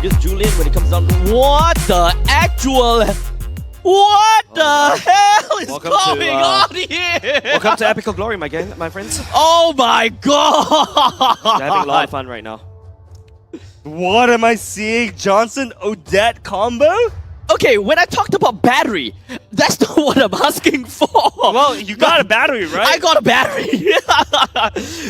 because Julian, when it comes down, what the actual, what the hell is going on here? Welcome to Epical Glory, my friends. Oh my god! They're having a lot of fun right now. What am I seeing? Johnson Odette combo? Okay, when I talked about battery, that's not what I'm asking for. Well, you got a battery, right? I got a battery.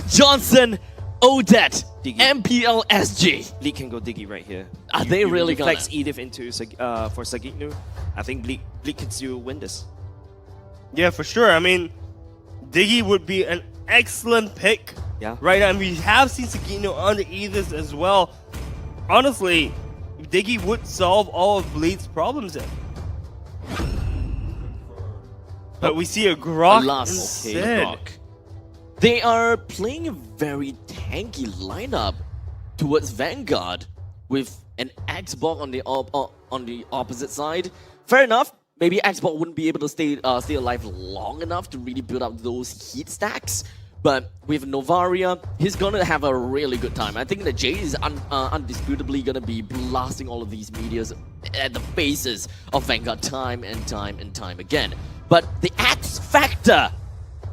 Johnson Odette, Diggy. MPL SG. Bleak can go Diggy right here. Are they really gonna? Flex Edith into for Sagitnu. I think Bleak can still win this. Yeah, for sure. I mean, Diggy would be an excellent pick. Yeah. Right now, and we have seen Sagitnu on the Ediths as well. Honestly, Diggy would solve all of Bleed's problems there. But we see a Grok instead. Grok. They are playing a very tanky lineup towards Vanguard with an Xbox on the opposite side. Fair enough. Maybe Xbox wouldn't be able to stay alive long enough to really build up those heat stacks. But with Novaria, he's gonna have a really good time. I think that Jay is undisputably gonna be blasting all of these medias at the faces of Vanguard time and time and time again. But the X Factor,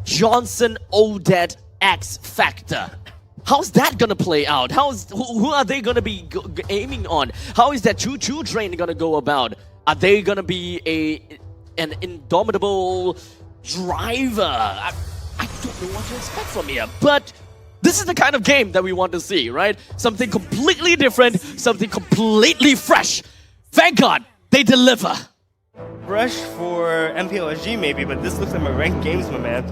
Johnson Odette X Factor. How's that gonna play out? Who are they gonna be aiming on? How is that choo-choo train gonna go about? Are they gonna be an indomitable driver? I don't know what to expect from here, but this is the kind of game that we want to see, right? Something completely different, something completely fresh. Vanguard, they deliver. Fresh for MPL SG maybe, but this looks like my ranked games, my man.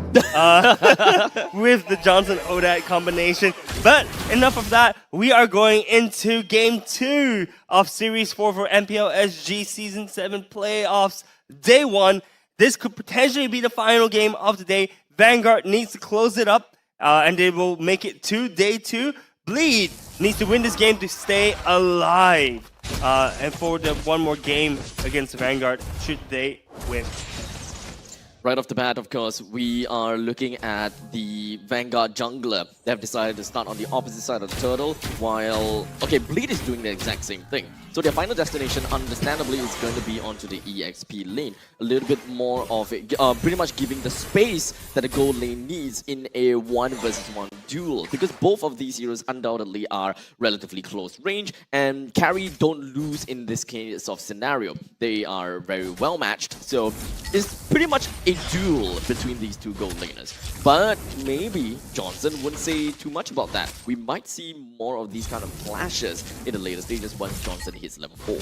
With the Johnson Odette combination. But enough of that. We are going into Game 2 of Series 4 for MPL SG Season 7 Playoffs. Day 1. This could potentially be the final game of the day. Vanguard needs to close it up, and they will make it to Day 2. Bleed needs to win this game to stay alive. And for the one more game against Vanguard, should they win. Right off the bat, of course, we are looking at the Vanguard jungler. They have decided to start on the opposite side of the turtle, while... Okay, Bleed is doing the exact same thing. So their final destination, understandably, is going to be onto the EXP lane. A little bit more of it, pretty much giving the space that the gold lane needs in a 1 versus 1 duel. Because both of these heroes undoubtedly are relatively close range, and carry don't lose in this case of scenario. They are very well matched, so it's pretty much a duel between these two gold laners. But maybe Johnson wouldn't say too much about that. We might see more of these kind of clashes in the later stages once Johnson hits level 4.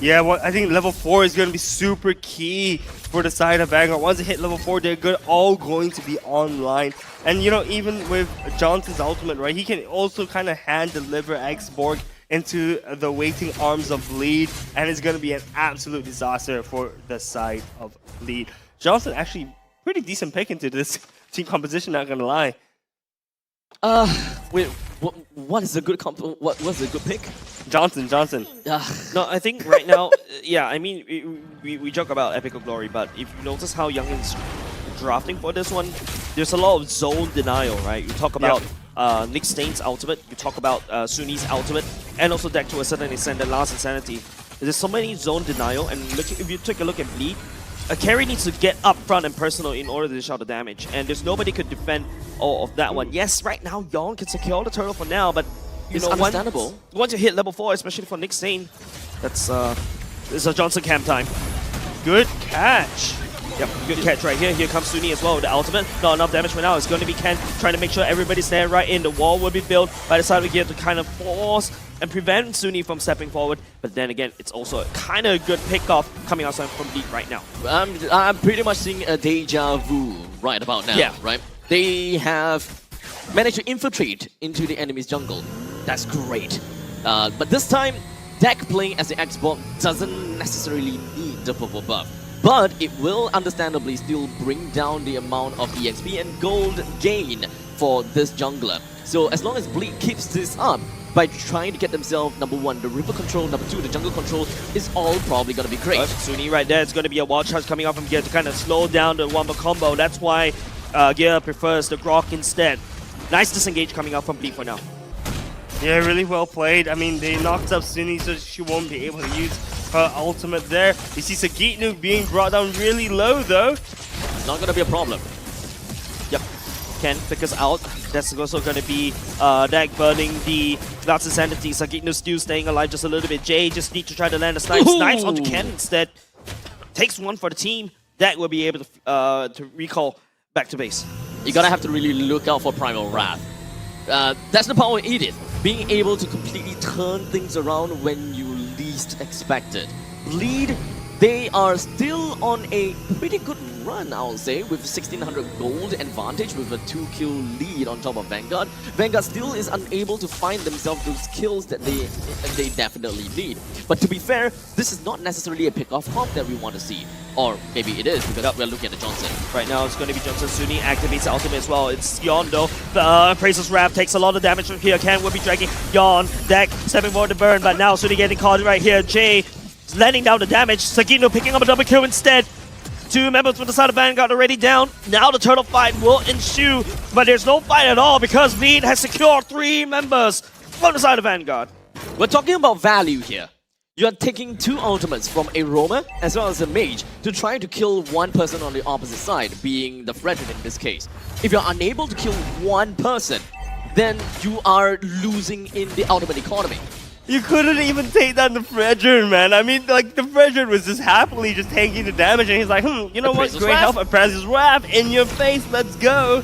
Yeah, well, I think level 4 is going to be super key for the side of Vanguard. Once they hit level 4, they're all going to be online. And, you know, even with Johnson's ultimate, right, he can also kind of hand-deliver X-Borg into the waiting arms of Bleed, and it's going to be an absolute disaster for the side of Bleed. Johnson actually pretty decent pick into this team composition, not going to lie. Wait, what is a good what's a good pick? Johnson. No, I think right now, yeah, I mean, we joke about Epical Glory, but if you notice how Young is drafting for this one, there's a lot of zone denial, right? You talk about Nick Stain's ultimate, you talk about Suni's ultimate, and also deck to a certain extent, the last Insanity. There's so many zone denial, and if you take a look at Bleed, a carry needs to get up front and personal in order to dish out the damage, and there's nobody could defend all of that one. Yes, right now, Yon can secure the turtle for now, but you know, understandable. Once you hit level 4, especially for Nick Stain, that's it's a Johnson camp time. Good catch. Yep, good catch right here. Here comes Suni as well with the ultimate. Not enough damage for now. It's going to be Ken trying to make sure everybody's there right in. The wall will be built by the side of the gear to kind of force and prevent Suni from stepping forward. But then again, it's also kind of a good pick-off coming outside from Deep right now. I'm pretty much seeing a deja vu right about now, yeah. Right? They have managed to infiltrate into the enemy's jungle. That's great. But this time, deck playing as the Xbox doesn't necessarily need the purple buff. But it will understandably still bring down the amount of EXP and gold gain for this jungler. So as long as Bleak keeps this up, by trying to get themselves, number 1, the river control, number 2, the jungle control, is all probably going to be great. Suni right there, it's going to be a wild charge coming off from Gear to kind of slow down the Wamba combo. That's why Gear prefers the Grok instead. Nice disengage coming out from Bleak for now. Yeah, really well played. I mean, they knocked up Suni, so she won't be able to use her ultimate there. You see Sagitnu being brought down really low, though. It's not going to be a problem. Yep. Ken figures out. That's also going to be Dak burning the Glass Insanity. Sagitnu still staying alive just a little bit. Jay just need to try to land a snipe. Snipes onto Ken instead. Takes one for the team. Dak will be able to recall back to base. You're going to have to really look out for Primal Wrath. That's the power of Edith. Being able to completely turn things around when you least expect it. Bleed, they are still on a pretty good run, I would say, with 1600 gold advantage with a 2-kill lead on top of Vanguard. Vanguard still is unable to find themselves those kills that they definitely need. But to be fair, this is not necessarily a pick-off comp that we want to see. Or maybe it is, because we're looking at the Johnson. Right now, it's going to be Johnson. Suni activates the ultimate as well. It's Yon, though. Appraiser's Wrap takes a lot of damage from here. Ken will be dragging Yon. Dak stepping forward to burn, but now Suni getting caught right here. Jay landing down the damage. Sagitnu picking up a double kill instead. 2 members from the side of Vanguard already down. Now the turtle fight will ensue, but there's no fight at all because Bleed has secured 3 members from the side of Vanguard. We're talking about value here. You're taking 2 ultimates from a roamer as well as a mage to try to kill one person on the opposite side, being the Frederick in this case. If you're unable to kill one person, then you are losing in the ultimate economy. You couldn't even take down the Frederick, man. I mean, like, the Frederick was just happily just taking the damage, and he's like, you know what? Great help. Appraiser's Wrath in your face. Let's go.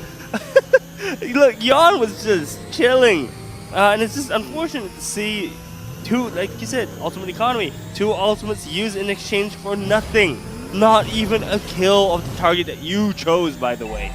Look, Yon was just chilling. And it's just unfortunate to see 2, like you said, ultimate economy. 2 ultimates used in exchange for nothing. Not even a kill of the target that you chose, by the way.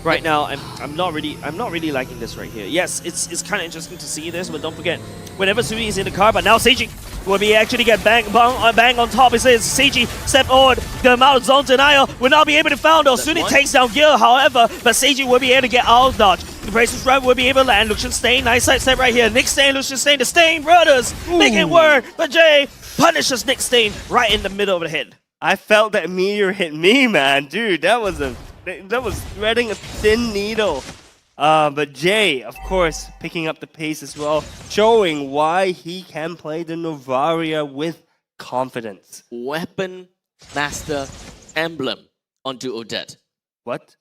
Right now, I'm not really liking this right here. Yes, it's kind of interesting to see this, but don't forget, whenever Suni is in the car, but now Seiji will be actually get bang on top. It says Seiji step forward. The amount of zone denial will not be able to found though. Suni takes down Gil, however, but Seiji will be able to get out dodge. The Brace's Run will be able to land. Lucian Stain, nice side step right here. Nick Stain, Lucian Stain, the Stain brothers make it work, but Jay punishes Nick Stain right in the middle of the head. I felt that meteor hit me, man. Dude, that was threading a thin needle. But Jay, of course, picking up the pace as well, showing why he can play the Novaria with confidence. Weapon Master Emblem onto Odette. What?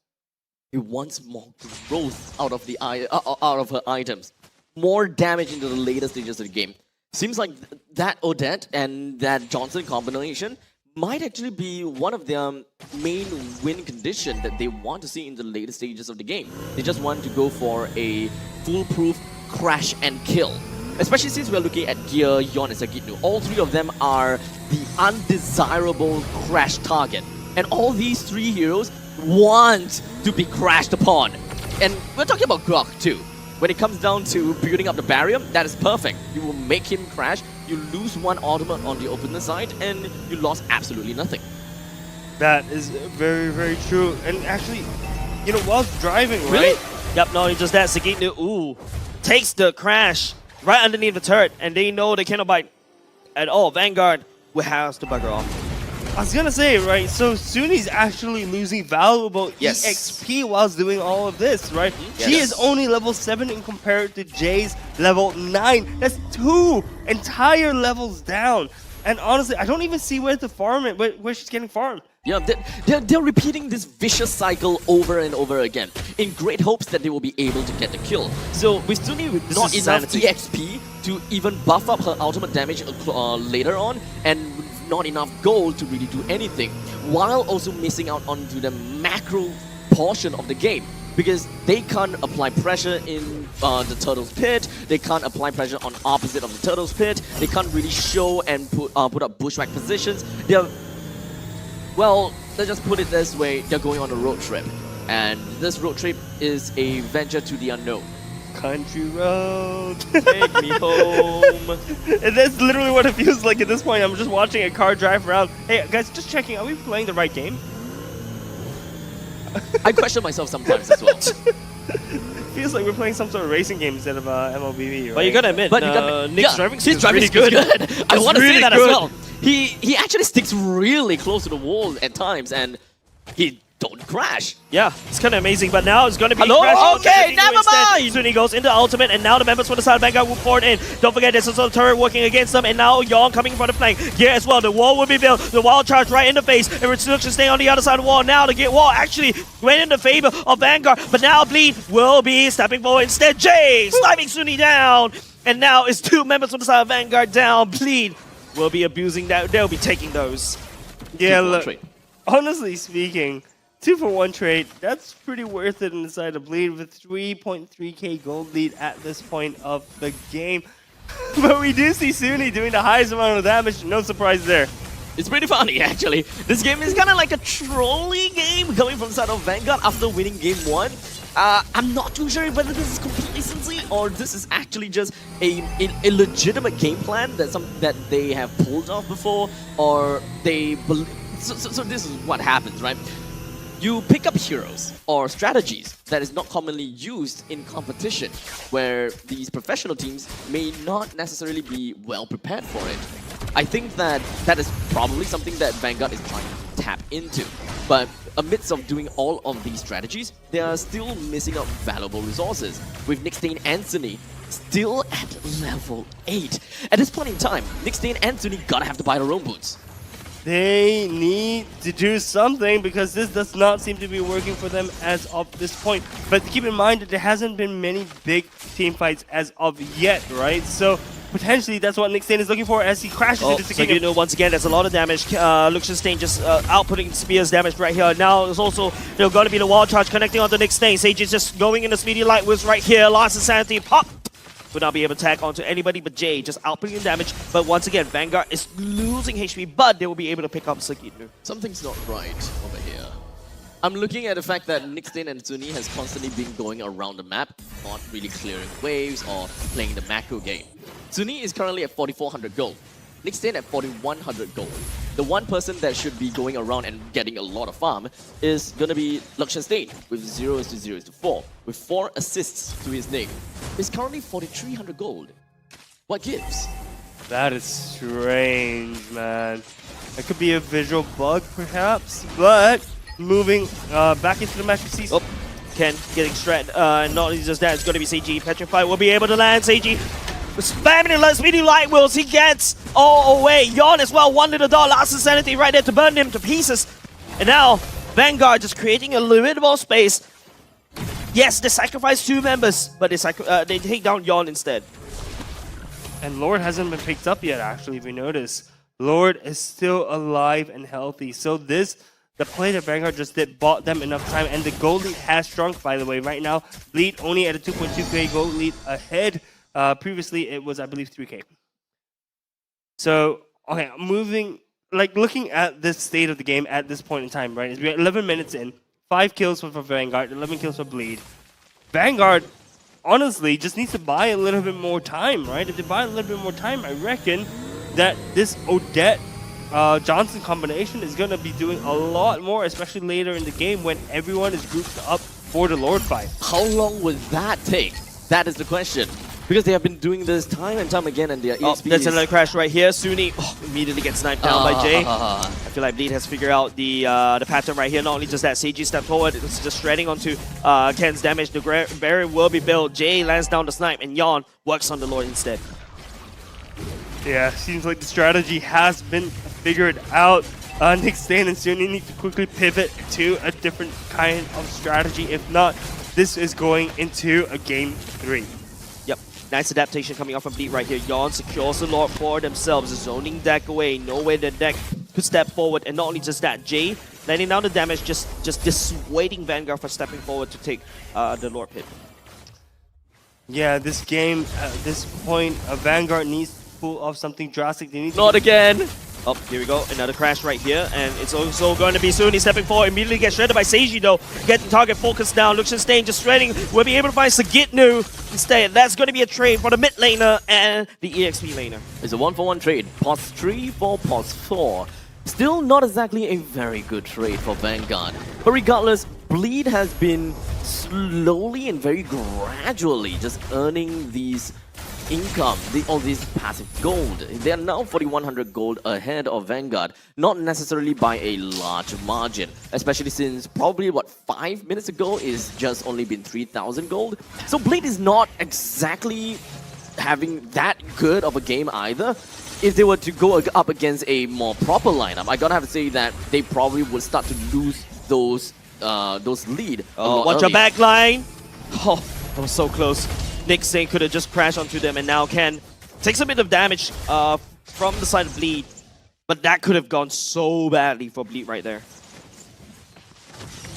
He wants more growth out of her items. More damage into the later stages of the game. Seems like that Odette and that Johnson combination might actually be one of their main win condition that they want to see in the later stages of the game. They just want to go for a foolproof crash and kill. Especially since we're looking at Gear, Yon, and Sagitnu. All 3 of them are the undesirable crash target. And all these 3 heroes want to be crashed upon. And we're talking about Grok too. When it comes down to building up the barrier, that is perfect. You will make him crash, you lose 1 ultimate on the opponent side, and you lost absolutely nothing. That is very, very true. And actually, you know, whilst driving, right? Really? Yep, not only just that, Sagitnu, takes the crash right underneath the turret, and they know they cannot bite at all. Vanguard will have to bugger off. I was gonna say, right, so Suni's actually losing valuable EXP whilst doing all of this, right? Yes. She is only level 7 in compared to Jay's level 9. That's 2 entire levels down. And honestly, I don't even see where to farm it, where she's getting farmed. Yeah, they're repeating this vicious cycle over and over again in great hopes that they will be able to get the kill. So with Suni with not enough EXP to even buff up her ultimate damage later on, and not enough gold to really do anything, while also missing out onto the macro portion of the game. Because they can't apply pressure in the Turtle's Pit, they can't apply pressure on opposite of the Turtle's Pit, they can't really show and put up bushwhack positions. Well, let's just put it this way, they're going on a road trip. And this road trip is a venture to the unknown. Country road. Take me home. And that's literally what it feels like at this point. I'm just watching a car drive around. Hey, guys, just checking, are we playing the right game? I question myself sometimes as well. Feels like we're playing some sort of racing game instead of MLBB, right? But you gotta admit, Nick's driving skill is really good. I want to really say that good. as well. He actually sticks really close to the wall at times, and he don't crash. Yeah, it's kind of amazing, but now it's going to be Hello? Crash on Okay, Vanguard never instead. mind. Soon he goes into ultimate, and now the members for the side of Vanguard will pour it in. Don't forget, there's also a turret working against them, and now Yawn coming from the flank. Here as well, the wall will be built. The wild charge right in the face, and Restriction staying on the other side of the wall. Now the get wall actually went in the favor of Vanguard, but now Bleed will be stepping forward instead. Jay slamming Suni down, and now it's 2 members from the side of Vanguard down. Bleed will be abusing that. They'll be taking those. Yeah, 2-for-1 look, trade. honestly speaking, 2-for-1 trade, that's pretty worth it inside of Bleed with 3.3k gold lead at this point of the game. But we do see Suni doing the highest amount of damage, no surprise there. It's pretty funny, actually. This game is kind of like a trolley game coming from the side of Vanguard after winning game 1. I'm not too sure whether this is complacency or this is actually just a legitimate game plan that they have pulled off before, or they believe. So this is what happens, right? You pick up heroes or strategies that is not commonly used in competition, where these professional teams may not necessarily be well prepared for it. I think that is probably something that Vanguard is trying to tap into. But amidst of doing all of these strategies, they are still missing out valuable resources, with Nixdane and Suni still at level 8. At this point in time, Nixdane and Suni gotta have to buy their own boots. They need to do something because this does not seem to be working for them as of this point. But keep in mind that there hasn't been many big team fights as of yet, right? So potentially that's what Nixdane is looking for as he crashes into So Sakino. you know, once again, there's a lot of damage. Luxenstein just outputting Spear's damage right here. Now there's also going to be the wall charge connecting onto Nixdane. Sage is just going in the speedy light whiz right here. Lost Insanity, pop! Would not be able to tag onto anybody but Jay, just outputting damage. But once again, Vanguard is losing HP, but they will be able to pick up Sakino. Something's not right over here. I'm looking at the fact that Nixdane and Suni has constantly been going around the map, not really clearing waves or playing the macro game. Suni is currently at 4,400 gold. Nixdane at 4,100 gold. The one person that should be going around and getting a lot of farm is gonna be Luxenstein with 0-0-4, with 4 assists to his name. He's currently 4,300 gold. What gives? That is strange, man. It could be a visual bug, perhaps, but moving back into the match, we see. Oh, Ken getting straight. Not only just that, it's going to be CG. Petrify will be able to land. CG spamming the speedy light wheels. He gets all away. Yawn as well. One little dot. Last Insanity right there to burn him to pieces. And now Vanguard just creating a little bit more space. Yes, they sacrifice 2 members, but they take down Yawn instead. And Lord hasn't been picked up yet, actually, if you notice. Lord is still alive and healthy. So the play that Vanguard just did bought them enough time, and the gold lead has shrunk, by the way. Right now, lead only at a 2.2k gold lead ahead. Previously, it was, I believe, 3k. So, okay, looking at this state of the game at this point in time, right? We're 11 minutes in, 5 kills for Vanguard, 11 kills for Bleed. Vanguard, honestly, just needs to buy a little bit more time, right? If they buy a little bit more time, I reckon that this Odette Johnson combination is going to be doing a lot more, especially later in the game when everyone is grouped up for the Lord fight. How long would that take? That is the question. Because they have been doing this time and time again, and their EXP That's is... another crash right here. Suni immediately gets sniped down by Jay. I feel like Bleed has figured out the pattern right here. Not only just that, Seiji step forward, it's just shredding onto Ken's damage. The barrier will be built. Jay lands down the snipe, and Yawn works on the Lord instead. Yeah, seems like the strategy has been figured out. Nixdane and Suni need to quickly pivot to a different kind of strategy. If not, this is going into a game 3. Yep, nice adaptation coming off from Bleed right here. Yawn secures the Lord for themselves, zoning deck away. No way the deck could step forward, and not only just that, Jay landing down the damage, just dissuading Vanguard from stepping forward to take the Lord pit. Yeah, this game, at this point, Vanguard needs to pull off something drastic. They need to Not again! Oh, here we go. Another crash right here. And it's also going to be Suni stepping forward. Immediately gets shredded by Seiji, though. Getting target focused down. Luxenstein just shredding. We'll be able to find Sagitnu instead. That's going to be a trade for the mid laner and the EXP laner. It's a 1-for-1 trade. Pos 3 for Pos 4. Still not exactly a very good trade for Vanguard. But regardless, Bleed has been slowly and very gradually just earning these income, all this passive gold. They are now 4,100 gold ahead of Vanguard, not necessarily by a large margin, especially since probably, 5 minutes ago is just only been 3,000 gold. So Blade is not exactly having that good of a game either. If they were to go up against a more proper lineup, I gotta have to say that they probably would start to lose those lead. Oh, watch your back line. Oh, that was so close. Nick Sane could have just crashed onto them, and now Ken takes a bit of damage from the side of Bleed. But that could have gone so badly for Bleed right there.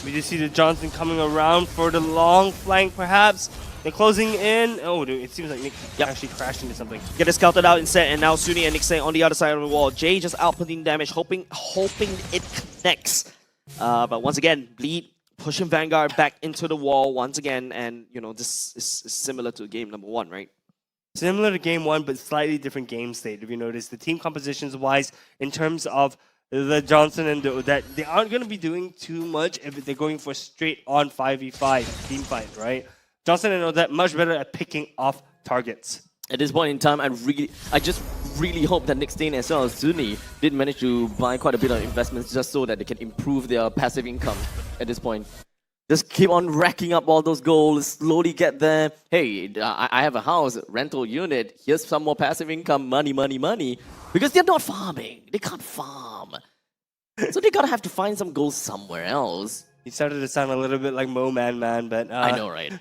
We just see the Johnson coming around for the long flank, perhaps. They're closing in. Oh, dude, it seems like Nick actually crashed into something. Get it scouted out instead, and now Suni and Nick Sane on the other side of the wall. Jay just outputting damage, hoping it connects. But once again, Bleed pushing Vanguard back into the wall once again, and you know this is similar to game number 1, right? Similar to game 1, but slightly different game state. If you notice, the team compositions wise, in terms of the Johnson and the Odette, they aren't going to be doing too much if they're going for straight on 5v5 team fight, right? Johnson and Odette much better at picking off targets. At this point in time, I just really hope that Nick Stain as well as Suni did manage to buy quite a bit of investments just so that they can improve their passive income at this point. Just keep on racking up all those goals, slowly get there. Hey, I have a house, rental unit, here's some more passive income, money, money, money. Because they're not farming. They can't farm. So they gotta have to find some goals somewhere else. He started to sound a little bit like Mo Man, but... I know, right?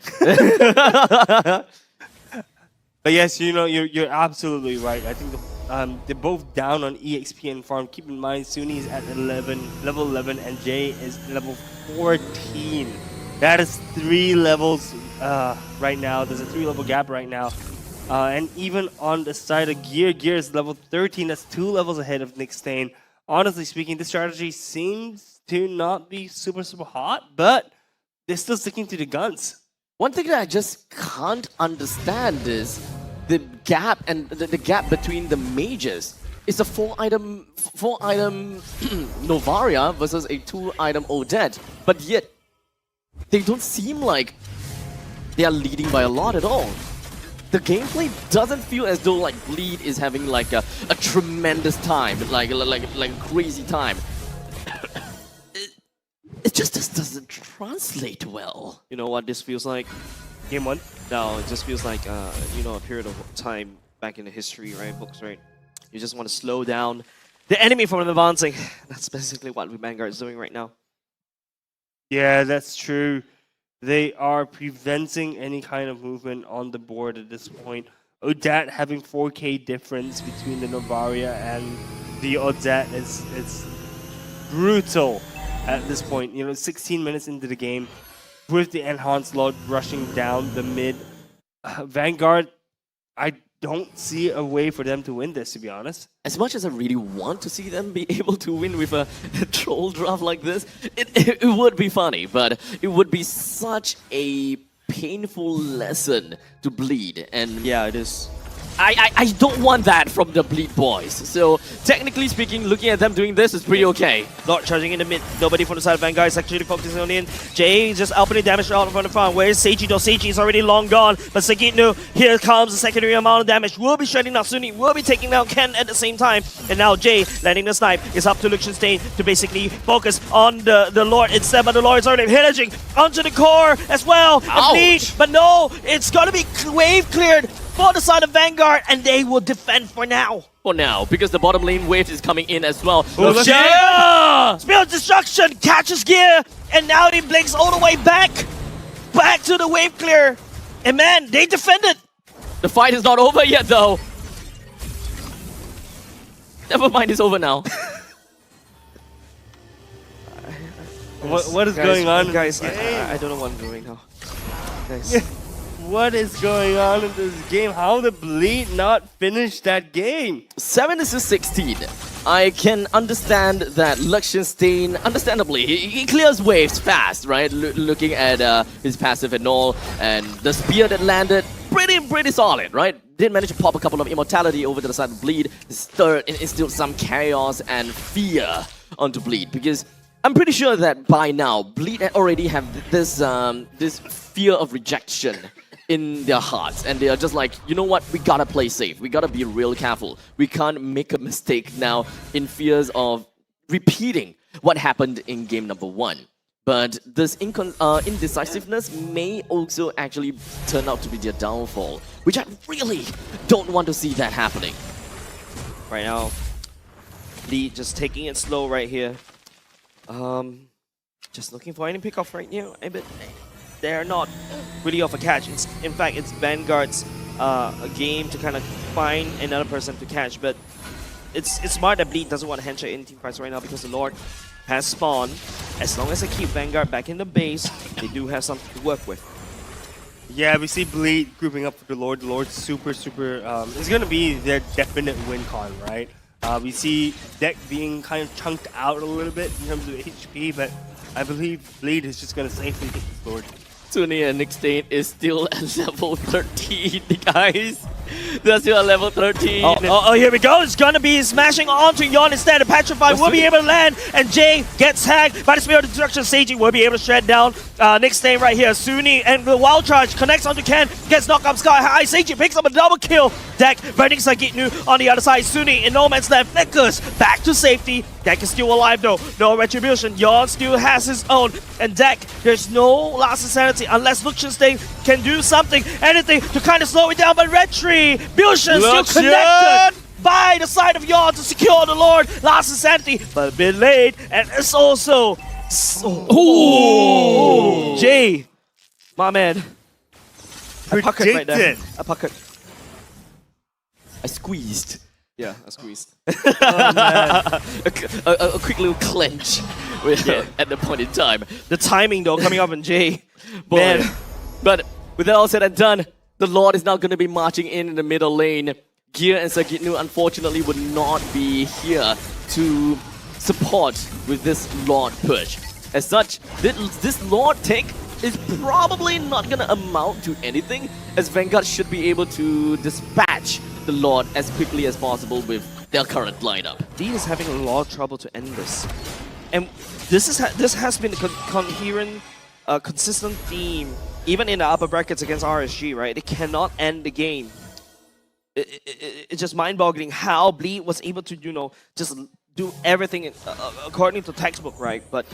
But yes, you know, you're absolutely right. I think they're both down on EXP and farm. Keep in mind, Suni is at level 11, and Jay is level 14. That is 3 levels right now. There's a 3-level gap right now. And even on the side of Gear is level 13. That's 2 levels ahead of Nick Stain. Honestly speaking, this strategy seems to not be super hot, but they're still sticking to the guns. One thing that I just can't understand is the gap and the gap between the mages. It's a 4-item Novaria versus a 2-item Odette, but yet they don't seem like they are leading by a lot at all. The gameplay doesn't feel as though like Bleed is having like a tremendous time, like a crazy time. It just doesn't translate well. You know what this feels like? Game 1? No, it just feels like you know, a period of time back in the history, right? Books, right? You just want to slow down the enemy from advancing. That's basically what Vanguard is doing right now. Yeah, that's true. They are preventing any kind of movement on the board at this point. Odette having 4K difference between the Novaria and the Odette is brutal at this point. You know, 16 minutes into the game, with the enhanced load rushing down the mid, Vanguard, I don't see a way for them to win this, to be honest. As much as I really want to see them be able to win with a troll draft like this, it would be funny, but it would be such a painful lesson to Bleed. And yeah, it is. I don't want that from the Bleed boys. So technically speaking, looking at them doing this is pretty okay. Not charging in the mid. Nobody from the side of Vanguard is actually focusing on in. Jay just outputting damage out from the front. Where is Seiji though? Seiji is already long gone. But Sekitnu, here comes the secondary amount of damage. Will be shredding Natsuni. Will be taking down Ken at the same time. And now Jay landing the snipe. Is up to Liechtenstein to basically focus on the Lord instead. But the Lord is already hillaging onto the core as well. And Bleed, but no, it's gonna be wave cleared for the side of Vanguard, and they will defend for now. For now, because the bottom lane wave is coming in as well. Oh, Jay! Spear of Destruction catches Gear, and now he blinks all the way back to the wave clear. And man, they defended. The fight is not over yet, though. Never mind, it's over now. What is going on? Guys, I don't know what I'm doing now. Guys. What is going on in this game? How did Bleed not finish that game? 7-16. I can understand that Liechtenstein, understandably, he clears waves fast, right? Looking at his passive and all, and the spear that landed, pretty solid, right? Did manage to pop a couple of immortality over to the side of Bleed, stirred and instilled some chaos and fear onto Bleed, because I'm pretty sure that by now, Bleed already have this this fear of rejection in their hearts, and they are just like, you know what, we gotta play safe, we gotta be real careful, we can't make a mistake now in fears of repeating what happened in game number 1. But this indecisiveness may also actually turn out to be their downfall, which I really don't want to see that happening. Right now, Lee just taking it slow right here. Just looking for any pickoff right now, but they're not really off a catch. In fact, it's Vanguard's a game to kind of find another person to catch, but it's smart that Bleed doesn't want to handshake any team fights right now because the Lord has spawned. As long as they keep Vanguard back in the base, they do have something to work with. Yeah, we see Bleed grouping up for the Lord. The Lord's super, it's going to be their definite win con, right? We see Deck being kind of chunked out a little bit in terms of HP, but I believe Bleed is just going to safely take this Lord. Sunny and Nick Stain is still at level 13, guys. They're still at level 13. Oh, here we go. It's gonna be smashing onto Yon instead. The Petrify will be able to land, and Jay gets hacked by the Spirit of Destruction. Seiji will be able to shred down Nick Stain right here. Sunny and the Wild Charge connects onto Ken, gets knocked up sky high. Seiji picks up a double kill. Deck burning Sagitnu on the other side. Sunny in no man's land. Flickers back to safety. Deck is still alive though. No retribution. Yon still has his own. And Deck, there's no last insanity unless Lucian can do something, anything to kind of slow it down. But Retribution still connected by the side of Yon to secure the Lord. Last insanity, but a bit late. And it's also... Ooh! Jay, my man. I puckered right there. I puckered. I squeezed. Yeah, I squeezed. a quick little clench at the point in time. The timing though, coming up in Jay. Boy. Man. But with that all said and done, the Lord is now going to be marching in the middle lane. Gear and Sagitnu unfortunately would not be here to support with this Lord push. As such, this Lord take is probably not going to amount to anything, as Vanguard should be able to dispatch the Lord as quickly as possible with their current lineup. D is having a lot of trouble to end this. And this has been a coherent, consistent theme, even in the upper brackets against RSG, right? They cannot end the game. It's just mind-boggling how Bleed was able to, you know, just do everything according to textbook, right? But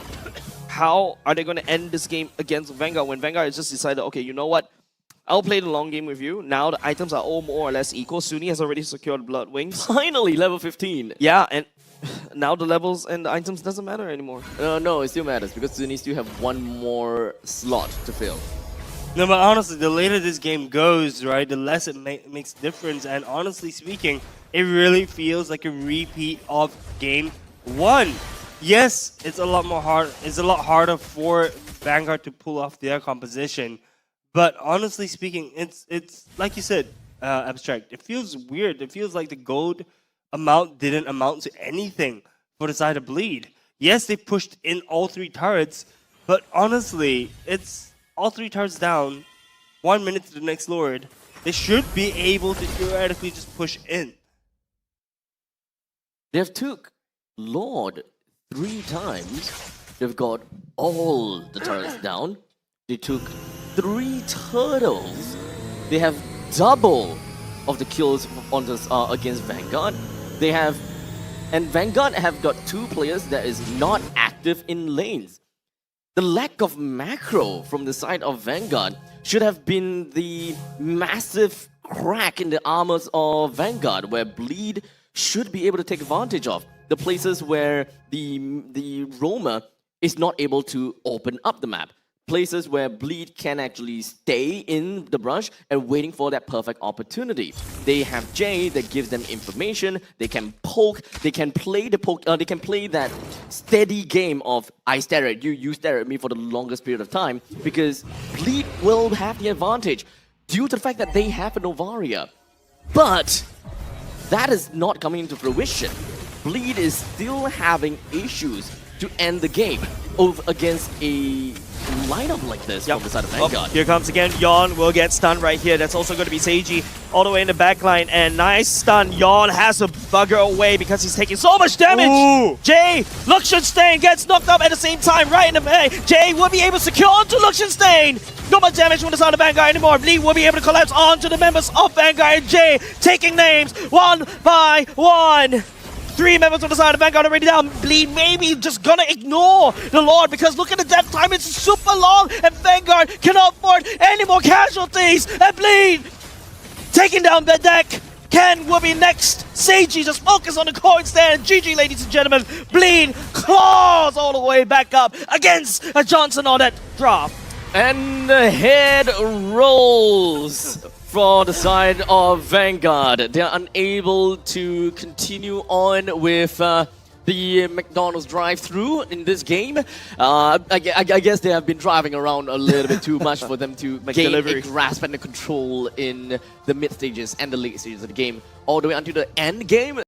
how are they going to end this game against Vanguard when Vanguard has just decided, okay, you know what? I'll play the long game with you. Now the items are all more or less equal. Sunny has already secured Blood Wings. Finally, level 15. Yeah, and now the levels and the items doesn't matter anymore. No, it still matters because Sunny still have one more slot to fill. No, but honestly, the later this game goes, right, the less it makes difference. And honestly speaking, it really feels like a repeat of game 1. Yes, it's a lot harder for Vanguard to pull off their composition. But honestly speaking, it's like you said, Abstract. It feels weird. It feels like the gold amount didn't amount to anything for the side of Bleed. Yes, they pushed in all 3 turrets, but honestly, it's all 3 turrets down, 1 minute to the next Lord. They should be able to theoretically just push in. They've took Lord 3 times. They've got all the turrets down. They took 3 turtles. They have double of the kills on this against Vanguard. And Vanguard have got 2 players that is not active in lanes. The lack of macro from the side of Vanguard should have been the massive crack in the armors of Vanguard, where Bleed should be able to take advantage of. The places where the roamer is not able to open up the map. Places where Bleed can actually stay in the brush and waiting for that perfect opportunity. They have Jay that gives them information. They can poke. They can play they can play that steady game of I stare at you, you stare at me for the longest period of time, because Bleed will have the advantage due to the fact that they have a Novaria. But that is not coming into fruition. Bleed is still having issues to end the game against a lineup like this from the side of Vanguard. Here comes again, Yon will get stunned right here. That's also going to be Seiji all the way in the backline, and nice stun. Yon has to bugger away because he's taking so much damage. Ooh. Jay, Lucian Stain gets knocked up at the same time right in the bay. Jay will be able to secure onto Lucian Stain. Not much damage from the side of Vanguard anymore. Bleed will be able to collapse onto the members of Vanguard and J, taking names one by one. 3 members on the side of Vanguard already down. Bleed maybe just gonna ignore the Lord because look at the death time, it's super long and Vanguard cannot afford any more casualties. And Bleed taking down the deck. Ken will be next. Seiji just focus on the core stand. GG, ladies and gentlemen. Bleed claws all the way back up against Johnson on that drop. And the head rolls for the side of Vanguard. They are unable to continue on with the McDonald's drive-through in this game. I guess they have been driving around a little bit too much for them to gain a grasp and a control in the mid stages and the late stages of the game, all the way until the end game.